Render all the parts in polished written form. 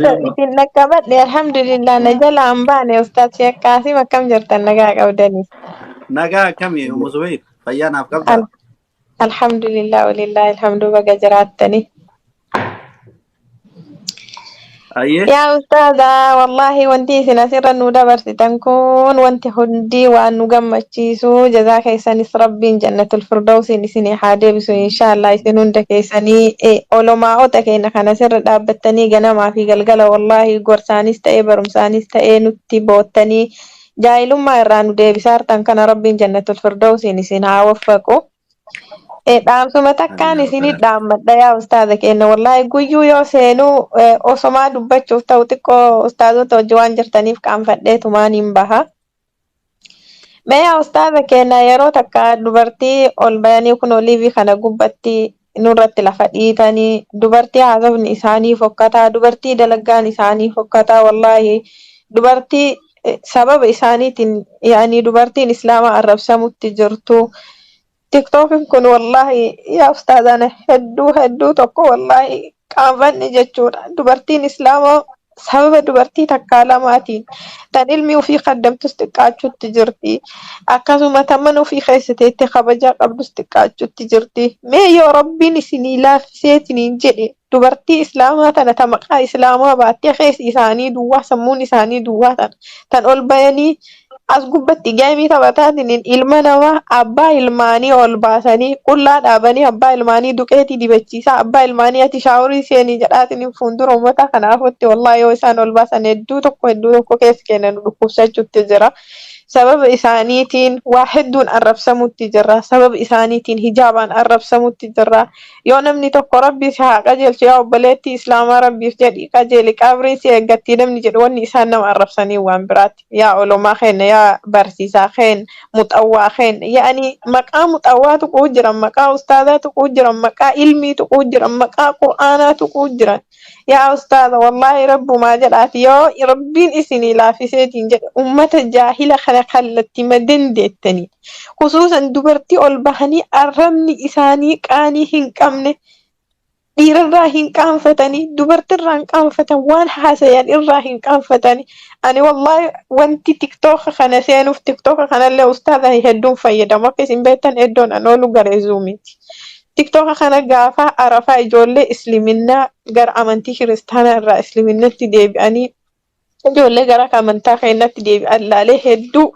isin dhaqqabadhe alhamdulillah na jala hin baane ustaad Sheekh Qaasim akkam jirtan nagaa qabdanii. Nagaa akkamii Ummu Zubayr fayyaa naaf qabdaa? Alhamdulillah walillahi alhamdu baga jiraattanii. Ayyee Yaa ustaadha wallahi wanti isin asirra nu dabarsitan kun wanti hundi waan nu gammachiisu jazaa keessanis rabbiin jannatul firdawsiin isinii haa deebisu inshaallah isin hunda keessanii olomaa'ota keenya kan asirra dhaabbattanii ganamaa fi galgala wallahi gorsaanis ta'ee barumsaanis ta'ee nutti boottanii jaahilummaa irraa nu deebisaartan kana rabbiin jannatul firdawsiin isin haa waffaqu. Dhaamsuma takkaan isinii dhaammadha yaa ustaaza keenya wallahi guyyuu yoo seenuu osomaa dubbachuuf ta'u xiqqoo ustaazota wajji waan jirtaniif qaanfadheetumaan hin baha. Mee yaa ustaaza keenya yeroo takka dubartii ol bayanii kun oliivii kana gubbatti nurratti lafa dhiitanii dubartii haasofni isaanii fokkataa dubartii dalagaan isaanii fokkataa wallahi dubartii sababa isaaniitiin yaani dubartiin islaamaa arrabsamutti jirtu. TikTokin kun wallahi yaa ustaadana hedduu tokko wallahi qaanfanni jechuudha. Dubartiin islaamaa sababa dubartii takkaa lamaatiin tan ilmi ofii qaddamtus xiqqaachuutti jirti. Akkasuma tan mana ofii keessatti kabajaa qabdus xiqqaachuutti jirti. Mee yoo rabbiin isinii laaffiseetiniin jedhe dubartii islaamaa tana ta maqaa islaamaa baattee keessi isaanii duwwaa sammuun isaanii duwwaa tan ol bayanii as gubbatti gaamii taphataatiin ilma namaa abbaa ilmaanii ol baasanii qullaa dhaabanii abbaa ilmaanii duqeetii dibachiisaa abbaa ilmaanii ati shaaworii seenii jedhaatiin fuuldura uummata kanaafutti wallahi yoo isaan ol baasan hedduu tokko keessa kennan dhukkubsachuutti jira. Sababa isaaniitiin waa hedduun arrabsamutti jirra. Sababa isaaniitiin hijaabaan arrabsamutti jirra. Yoo namni tokko rabbi si haa qajeelchu yaa obboleettii islaamaa rabbiif jedhi qajeeli qabrii si eeggatti namni jedhu wanni isaan nama arrabsanii waan biraati. Yaa olomaa keenya yaa barsiisaa keenya muxawwaa keenya yaani maqaa muxawwaa tuquu jiran maqaa ustaadaa tuquu jiran maqaa ilmii tuquu jiran maqaa qur'aanaa tuquu jiran. Yaa ustaadha wallahi rabbumaa jedhaati yoo rabbiin isinii laaffiseetiin jedhe ummata jaahila kana kallatti madandeettanii khusuusan dubartii ol bahanii arrabni isaanii qaanii hin qabne dhiirarraa hin qaanfatanii dubartirraa hin qaanfatan waan haasayan irraa hin qaanfatanii ani wallahi wanti tiktoka kana seenuuf tiktoka kanallee ustaadha hedduun fayyadamu akka isin beektan hedduun an oolu garee zuumiiti. TikTok kana gaafa arafaa ijoollee isliminnaa gara amantii kiristaanaa irraa isliminatti deebi'anii ijoollee gara amantaa keenyatti deebi'an laalee hedduu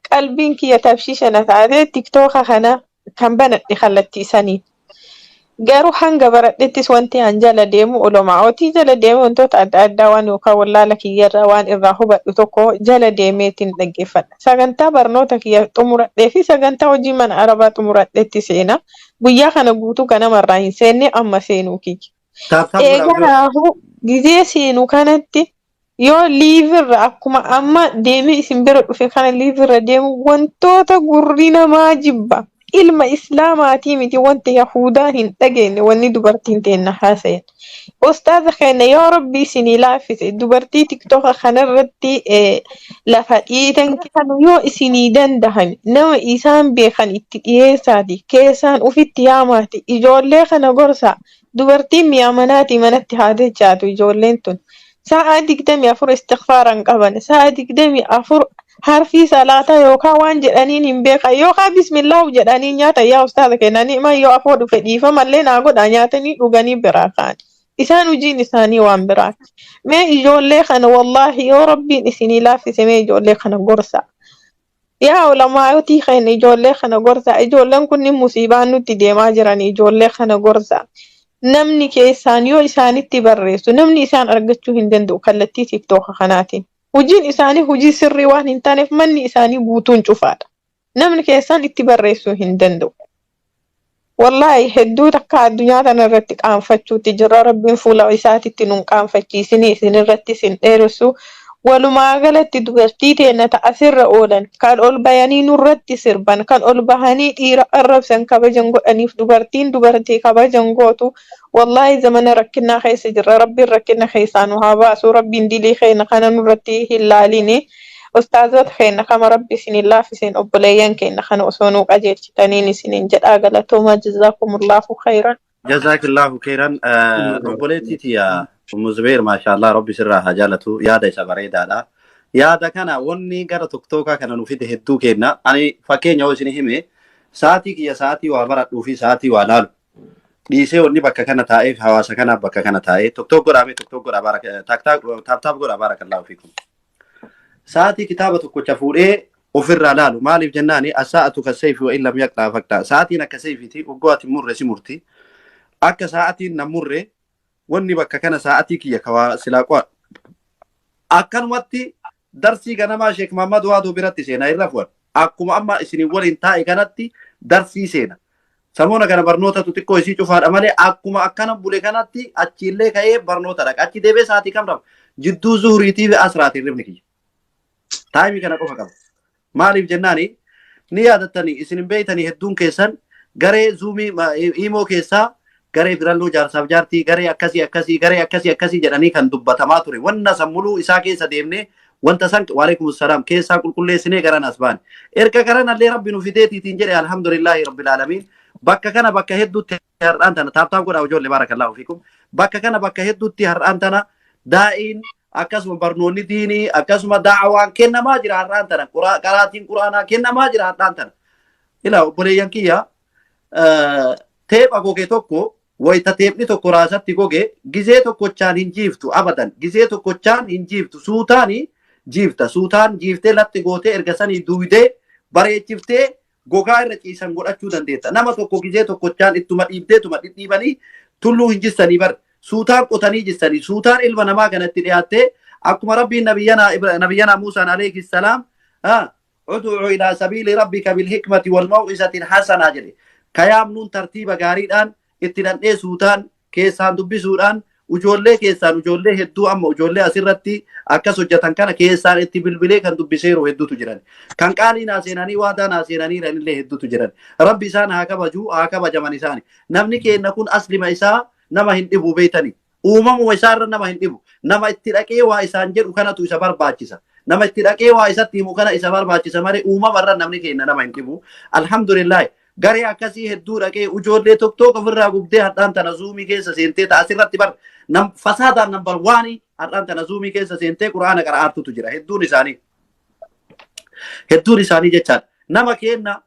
qalbiin kiyya tabshiishana taatee TikTok kana kan banadhe kallattiisanii. Garuu hanga baradhettis wanti an jala deemu olomaa'otii jala deemu wantoota adda addaa waan yookaan wallaala kiyyarraa waan irraa hubadhu tokko jala deemeetiin dhaggeeffadha. Sagantaa barnoota kiyya xumuradhee fi sagantaa hojii mana arabaa xumuradheetti seena. Guyyaa kana guutuu ganamarraa hin seenne amma seenuu kiyya. Eeganaafu gizee seenu kanatti yoo liivirra akkuma amma deemee isin bira dhufe kana liivirra deemu wantoota gurri namaa jibba. Ilma islaamaatii miti wanti yahudaa hin dhageenye wanni dubartiin teenna haasayan. Ustaaza keenya yoo rabbi isinii laaffise dubartii tiktoka kanarratti lafa dhiitan kan yoo isinii dandahan nama isaan beekan itti dhiyeessaati keessaan ufitti yaamaati ijoollee kana gorsa dubartiin mi'a manaatii manatti haa dechaatu ijoolleen tun. Sa'a 24 istighfaaran qaban sa'a 24 harfii salaataa yookaan waan jedhaniin hin beekan yookaan bismillah jedhanii nyaata yaa ustaaza kennanii ma yoo afoo dhufe dhiifamallee naa godha nyaatanii dhuganii biraa kaan. Isaan hojiin isaanii waan biraati. Mee ijoollee kana wallahi yoo rabbiin isinii laaffise mee ijoollee kana gorsa. Yaa ulamaayotii keenya ijoollee kana gorsa. Ijoolleen kunniin musiibaan nutti deemaa jiran ijoollee kana gorsa. Namni keessaan yoo isaanitti barreessu namni isaan argachuu hin danda'u kallattii tiktoka kanaatiin. Hojiin isaanii hojii sirrii waan hin taaneef manni isaanii guutuun cufaadha. Namni keessaan itti barreessuu hin danda'u. Wallahi hedduu takka addunyaa tana irratti qaanfachuutti jira rabbiin fuula isaatitti nun qaanfachiisinii isin irratti isin dheeressu. Walumaa galatti dubartii teenya asirra oolan kan ol bayanii nurratti sirban kan ol bahanii dhiira arrabsan kabajan godhaniif dubartii kabajan gootu wallahi zamana rakkinaa keessa jirra rabbiin rakkina keessaa nu haa baasu rabbiin dilii keenya kana nurratti hin laalini ustaazota keenya kama rabbi isin laaffiseen obboleeyyan keenya kana osoo nu qajeelchitaniin isinin jedhaa galatooma jazaakumullahu khairan. Jazaakillahu khairan obboleettiiti yaa Muzbeer maashaallah rabbi sirraa haa jaalatu yaada isa bareedaadha. Yaada kana wanni gara tokkookaa kana nuuf fide hedduu kenna. Ani fakkeenya yoo isin hime sa'aatii kiyya sa'aatii waa baradhuu fi sa'aatii waa laalu. Dhiisee wanni bakka kana taa'ee hawaasa kanaaf bakka kana taa'ee tokko godhaame tokko godha taaptaap godha baarakallahu fiikum. Sa'aatii kitaaba tokkocha fuudhee ofirraa laalu maaliif jennaani as-sa'atu kas-sayfi wa illam yaqtaa fakta. Sa'aatiin akka sayfiiti oggoo ati murre si murti. Akka sa'aatiin na murre wanni bakka kana sa'aatii kiyya kawaa silaa qo'a. Akkanumatti darsii ganamaa Sheek Muhammad Waadoo biratti seenaa irra fu'an. Akkuma amma isin waliin taa'e kanatti darsii seena. Samoona kana barnootatu xiqqoo isii cufaadha malee akkuma akkana bule kanatti achiillee ka'ee barnoota dhaqa. Achi deebee sa'aatii kam raba? Jidduu zuhuriitii fi asraatiin rifni kiyya. Taayimii kana qofa qaba. Maaliif jennaani ni yaadattanii isin beeytanii hedduun keessan garee zuumii imoo keessaa garee firalloo jaarsaaf jaartii garee akkasii jedhanii kan dubbatamaa ture. Wanna sammuluu isaa keessa deemnee wanta san waalaikum salaam keessaa qulqulleessinee garan as baane. Erga garanallee rabbi nu fideetiitiin jedhe alhamdulillahi rabbil aalamiin. Bakka kana bakka hedduutti har'aan tana taaptaan godhaa ijoollee baarakallahu fiikum. Bakka kana bakka hedduutti har'aan tana daa'iin akkasuma barnoonni diinii akkasuma daawaan kennamaa jira har'aan tana qaraatiin quraanaa kennamaa jira har'aan tana. Ilaa obboleeyyan kiyya teepha goge tokko wayita teephni tokko raasatti goge gizee tokkochaan hin jiiftu abadan gizee tokkochaan hin jiiftu suutaani jiifta suutaan jiiftee latti gootee erga sanii duwidee bareechiftee gogaa irra ciisan godhachuu dandeetta. Nama tokko gizee tokkochaan ittuma dhiibdeetuma dhidhiibanii tulluu hin jissanii bar suutaan qotanii jissanii suutaan ilma namaa kanatti dhiyaattee akkuma rabbiin nabiyyanaa Muusaan alayhi salaam ud'u ilaa sabiili rabbika bil hikmati wal maw'izati hasanaa jedhe. Kayaamnuun tartiiba gaariidhaan itti dandhee suutaan keessaan dubbisuudhaan ijoollee keessaan ijoollee hedduu amma ijoollee asirratti akkas hojjetan kana keessaan itti bilbilee kan dubbiseeru hedduutu jiran. Kan qaanii naa seenanii waadaa naa seenanii illee hedduutu jiran. Rabbi isaan haa kabaju haa kabajaman isaani. Namni keenya kun aslima isaa nama hin dhibu beeytanii. Uumamuma isaarra nama hin dhibu. Nama itti dhaqee waa isaan jedhu kanatu isa barbaachisa. Nama itti dhaqee waa isatti himu kana isa barbaachisa malee uumamarra namni keenya nama hin dhibu. Alhamdulillah. Garee akkasii hedduu dhaqee ijoollee tokko ofirraa gubdee hadhaan tana zuumii keessa seentee asirratti bar fasaadaan nambar waanii hadhaan tana zuumii keessa seentee quraana qara'aartutu jira hedduun isaanii jechaadha. Nama keenya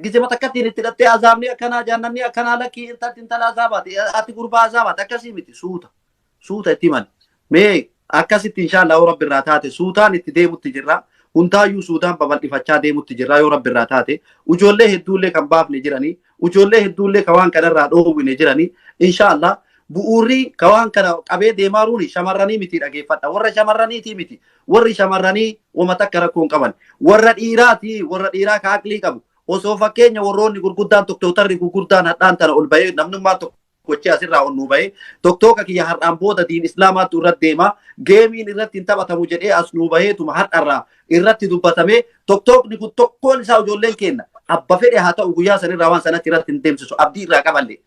gizima takkattiin itti hidhattee azaabni akkanaa jaannanni akkanaa lakkii intala azaabaati ati gurbaa azaabaati akkasii miti suuta itti himan mee akkasitti inshaallah rabbi irraa taate suutaan itti deemutti jirra. Hundaayyuu suudaan babal'ifachaa deemutti jirra yoo rabbi irraa taate ijoollee hedduullee kan baafne jiranii ijoollee hedduullee kan waan kanarraa dhoowwine jiranii inshaallah bu'uurri kan waan kana qabee deemaaruun shamarranii miti dhageeffadha warra shamarraniitii miti warri shamarranii wama takka rakkoon qaban warra dhiiraa ka aqlii qabu osoo fakkeenya warroonni gurguddaan tokkootarri gurguddaan hadhaan tana ol bahee namnummaa tokko gochee asirraa onnuu bahee tokkooka kiyya har'aan booda diin islaamaatti irratti deema geemiin irratti hin taphatamu jedhee as nuu baheetuma har'arraa irratti dubbatame tokkookni kun tokkoon isaa ijoolleen kenna abba fedhe haa ta'u guyyaa sanirraa waan sanatti irratti hin deemsisu abdii irraa qaballe.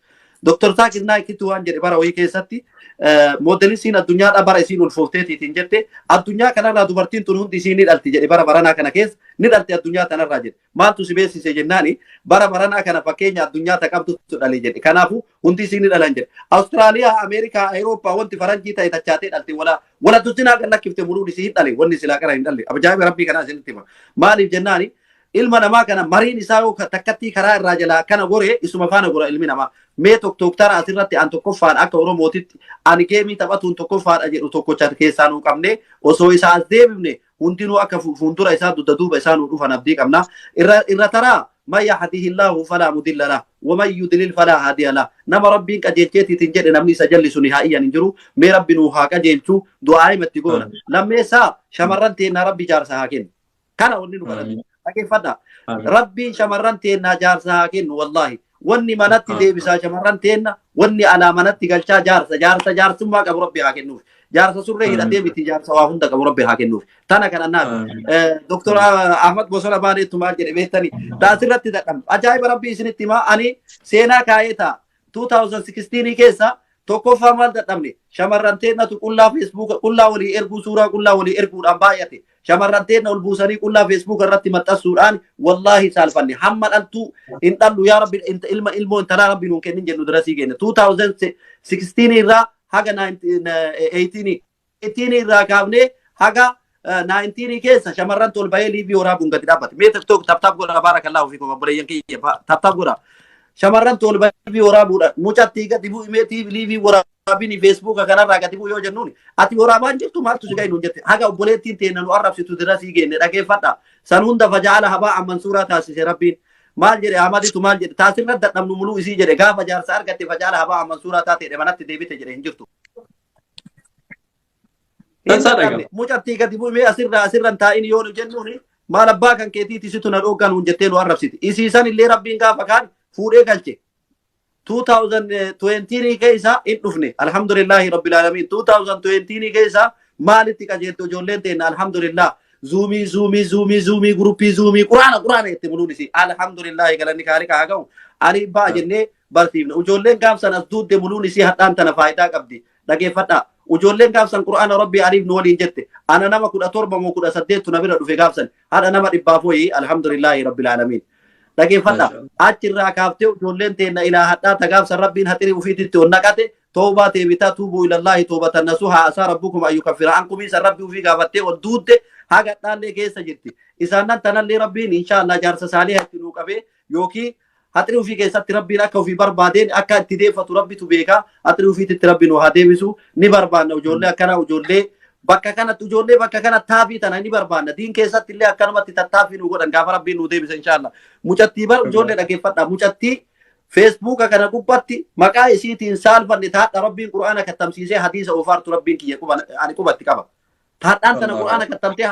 Dr. Saakir Naayikitti waan jedhe bara wayii keessatti moodelisiin addunyaadha bara isiin ulfoofteetiitiin jette addunyaa kanarraa dubartiin tun hundi isiin ni dhalti jedhe bara baranaa kana keessa ni dhalti addunyaa tanarraa jedhe maaltu si beeksise jennaani bara baranaa kana fakkeenya addunyaa taqabdutu dhale jedhe kanaafu hundi isiin ni dhalan jedhe Awustiraaliyaa Ameerikaa Awurooppaa wanti faranjii ta'e tachaatee dhalte wala duttinaa kan lakkifte muduun isii hin dhale wanni silaa qara hin dhalle abajaa'iba rabbii kanaa isinitti hima maaliif jennaani ilma namaa kana mariin isaa yoo takkatti karaa irraa jalaa kana gore isuma faana gora ilmi namaa mee tokkoktara asirratti an tokkoffaan akka oromootitti ani geemii taphatuun tokkoffaadha jedhu tokkocha keessaa nuu qabne osoo isaa as deebifne hundinuu akka fuuldura isaa dudda duuba isaa nuu dhufan abdii qabna irra taraa man yahdihillahu falaa mudilla lahu wa man yudlil falaa haadiya lahu nama rabbiin qajeelcheetiitiin jedhe namni isa jallisu nihaa'iyyan hin jiru mee rabbi nuu haa qajeelchu du'aa himatti goona lammeessaa shamarran teennaa rabbi jaarsa haa kennu kana wanni nu kadhatu dhageeffadha rabbiin shamarran teennaa jaarsa haa kennu wallaahi wanni manatti deebisaa shamarran teenna wanni alaa manatti galchaa jaarsummaa qabu rabbi haa kennuuf jaarsa surree hidhatee miti jaarsa waa hunda qabu rabbi haa kennuuf tana kana naaf Dr. Ahmad Bosona Baaneettu maal jedhe beektanii taasirratti dadhamu ajaa'iba rabbii isinitti himaa ani seenaa kaayee ta'a 2016 keessa tokkoffaa maal dadhabne shamarran teennatu qullaa feesbuuka qullaa walii erguu suuraa qullaa walii erguudhaan baay'ate shamarran teenna ol buusanii qullaa feesbuuka irratti maxxansuudhaan wallaahi saalfanne hamma dhaltuu hin dhallu yaa rabbi ilmoo intalaa rabbi nuun kennin jennu dirasii keenya 2016 irraa haga 18 irraa kaafnee haga 19 keessa shamarran tol bahee liivii waraabuun gadi dhaabbate. Mee tiktok taptaap godha baarakallahu fiikum obboleeyyan kiyya taptaap godha. Shamarran tol bahee liivii waraabuudha. Mucattii gadi bu'u meetii liivii waraabini feesbuuka kanarraa gadi bu'u yoo jennuun ati waraabaan jirtu maaltu si gahinuu jette. Haga obboleettiin teenya nu arrabsitu dira sii geenne dhageeffadha. San hunda fajaala habaa amman suuraa taasise rabbiin. Maal jedhe Ahmaditu maal jedhe taasirra dadhabnu muluu isii jedhe gaafa jaarsa argatte fajaala habaa amman suuraa taatee manatti deebite jedhe hin jirtu. Mucattii gadi bu'ee asirran taa'in yoo nu jennuun maal abbaa kan keetiiti situ na dhoogan hun jettee nu arrabsiti. Isiisan illee rabbiin gaafa kaan fuudhee galche. 2020 keessa in dhufne alhamdulillahi rabbil alamin 2020 keessa maalitti qajeeltu ijoolleen teenya alhamdulillah zuumii guruppii zuumii quraana itti muluun isii alhamdulillahi galanni kaaliqa haa ga'u ani baa jennee barsiifne ijoolleen gaafsan as duudde muluun isii hadhaan tana faayidaa qabdi dhageeffadhaa. Ijoolleen gaafsan qura'aana rabbii aliif nu waliin jette ana nama 17 moo 18 na bira dhufe gaafsan haadha nama 100 alhamdulillahi rabbil alamin dhageeffadha achirraa kaaftee ijoolleen teenya ilaa hadhaa tagaafsan rabbiin haxirii ufiititti ol naqate toobaa teebitaa tuubuu ilallahi toobatan nasuha asaa rabbukum an yukaffira ankum isa rabbii ufii gaafattee ol duudde haga dhaallee keessa jirti isaanan tanallee rabbiin inshaallah jaarsa saalihaa itti nuu qabee yookiin hatri ufii keessatti rabbiin akka ufii barbaadeen akka itti deeffatu rabbitu beeka hatri ufiitti rabbiin haa deebisu ni barbaanna ijoollee akkana ijoollee bakka kanatti taafii tana ni barbaanna diin keessatti illee akkanumatti tattaafii nu godhan gaafa rabbiin nu deebisa inshallah mucattii bar ijoollee dhageeffadha mucattii feesbuuka kana gubbatti maqaa isiitiin saalfanne taadha rabbiin qura'aana kattamsiisee hadiisa ofaartu rabbiin kiyya ani qubatti qaba taadhaan tana qura'aana kattamtee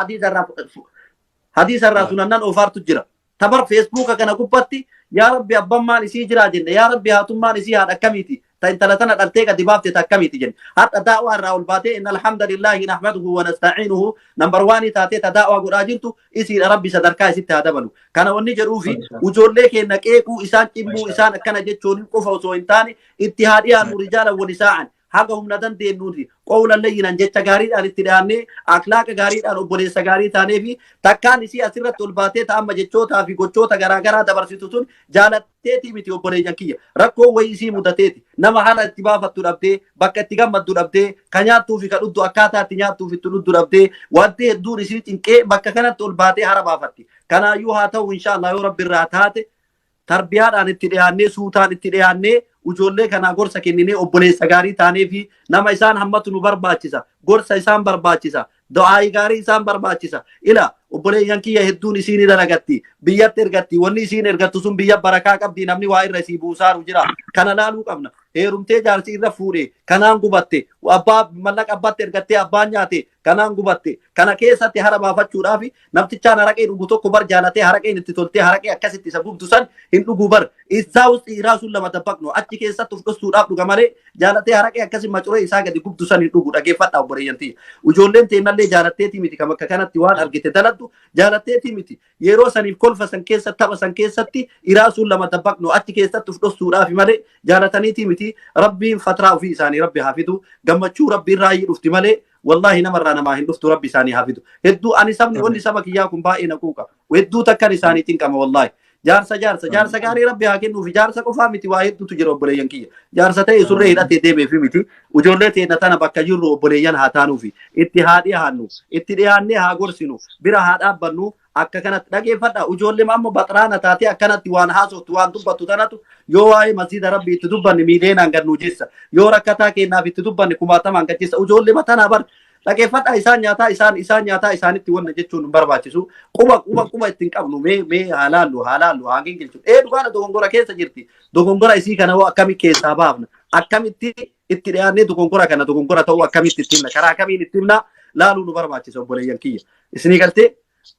hadiisa irraa sunannan ofaartu jira tabar feesbuuka kana gubbatti yaa rabbi abbammaan isii jiraa jenne yaa rabbi haatummaan isii haadha akkamiiti ta intala tana dhaltee gadi baafte ta akkamiiti jenne haadha daa'waa irraa ol baatee inna alhamdulillahi nahmaduhu wa nasta'iinuhu nambar waanii taatee ta daa'waa godhaa jirtu isiidha rabbi sadarkaa isitti haa dabalu kana wanni jedhuufi ijoollee keenya qeequu isaan cimmuu isaan akkana jechuun qofa osoo hin taane itti haa dhiyaannu rijaalan wa nisaa'an haga humna dandeenyuuti qawlan layyinan jecha gaariidhaan itti dhiyaannee akhlaaqa gaariidhaan obboleessa gaarii taanee fi takkaan isii asirratti ol baatee ta'amma jechootaa fi gochoota garaagaraa dabarsitu sun jaalatteetii miti obboleeyyan kiyya rakkoo wayii isii mudateeti nama haala itti baafattu dhabdee bakka itti gammaddu dhabdee ka nyaattuu fi ka dhuddu akkaataa itti nyaattuu fi itti dhuddu dhabdee wanti hedduun isii cinqee bakka kanatti ol baatee hara baafatti kanaayyuu haa ta'u inshaallah yoo rabbi irraa taate tarbiyaadhaan itti dhiyaannee suutaan itti dhiyaannee ijoollee kana gorsa kenninee obboleessa gaarii taanee fi nama isaan hammatu nu barbaachisa gorsa isaan barbaachisa du'aayi gaarii isaan barbaachisa ila obboleeyyan kiyya hedduun isiin dalagatti biyyatti ergatti wanni isiin ergattu sun biyya barakaa qabdi namni waa irra isii buusaaru jira kana laaluu qabna heerumtee jaarsi irra fuudhe kanaan gubatte abbaa mallaqa abbaatti ergattee abbaan nyaate kanaan gubatte kana keessatti hara baafachuudhaaf namtichaan haraqee dhugu tokko bar jaalatee haraqeen itti toltee haraqee akkasitti isa gubdu san hin dhugu bar isaa wusti iraa sun lama tabbaqnu achi keessatti uf dhostuudhaaf dhuga malee jaalatee haraqee akkasi macuree isaa gadi gubdu san hin dhugu dhageeffadhaa obboleeyyantii ijoolleen teennallee jaalatteetii miti kam akka kanatti waan argite daladhu jaalatteetii miti yeroo saniif kolfa san keessa tapha san keessatti iraa sun lama tabbaqnu achi keessatti uf dhostuudhaaf malee jaalataniitii miti rabbiin fatraa ofii isaanii rabbi hafidu gammachuu rabbiin raayii dhufti malee wallahi namarraa namaa hin dhuftu rabbi isaanii hafidu hedduu ani sabni wanni saba kiyyaa kun baay'ee naquuqa hedduu takkan isaanii cinqama wallahi jaarsa gaarii rabbi haa kennuufi jaarsa qofaa miti waa hedduutu jira obboleeyyan kiyya jaarsa ta'e surree hidhatee deemeefi miti ijoollee teenya tana bakka jirru obboleeyyan haa taanuufi itti haa dhiyaannu itti dhiyaannee haa gorsinu bira haa dhaabbannu akka kanatti dhageeffadha ijoollee ammoo baxraana taatee akkanatti waan haasoftu waan dubbattu tanatu yoo waa'ee masjiida rabbi itti dubbanne miileenaan gad nu jissa yoo rakkataa kennaaf itti dubbanne kumaatamaan gad jissa ijoollee matanaa bar dhageeffadha isaan nyaataa isaanitti wanna jechuun hin barbaachisu quba ittiin qabnu mee haalaallu haa gingilchu dhugaana dogongora keessa jirti dogongora isii kana hoo akkami keessaa baafna akkamitti itti dhiyaannee dogongora kana dogongora ta'uu akkamitti itti himna karaa kamiin itti himna laaluu nu barbaachisa obboleeyyan kiyya isinii galtee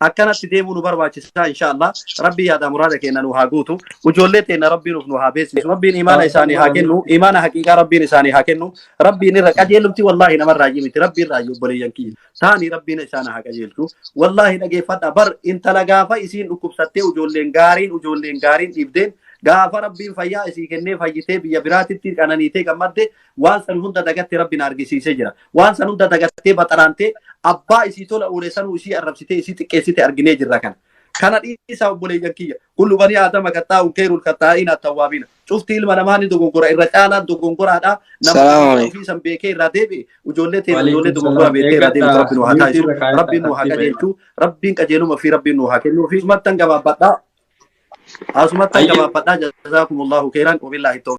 akkanatti deemuu nu barbaachisa inshallah rabbi yaada muraada keenya nu haa guutu ijoollee teenya rabbiin uf nu haa beeksisu rabbiin imaana isaanii haa kennu imaana haqiiqaa rabbiin isaanii haa kennu rabbiin irra qajeelumti wallahi namarraa miti rabbiin raayyu obboleeyyan kiyya taanii rabbiin isaanii haa qajeelchu wallahi dhageeffadha bar intala gaafa isiin dhukkubsattee ijoolleen gaariin dhiibdeen gaafa rabbiin fayyaa isii kennee fayyitee biyya biraatitti qananiitee gammadde waan san hunda dagattee rabbiin argisiisee jira waan san hunda dagattee baxaraantee abbaa isii tola uure sanuu isii arrabsitee isii xiqqeessite arginee jirra kana كان إيسا بولي جنكية كل بني آدم كتاو كير الكتائين التوابين شفتي المناماني دوغونغورا الرجالة دوغونغورا هذا نما في سنبيكي رادبي وجولتي وجولتي دوغونغورا بيكي رادبي ربي نوها تايسو ربي نوها كجيلتو ربي كجيلو ما في ربي نوها كنو في متن كما بدا أسمتن كما بدا جزاكم الله خيرا وبالله التوفيق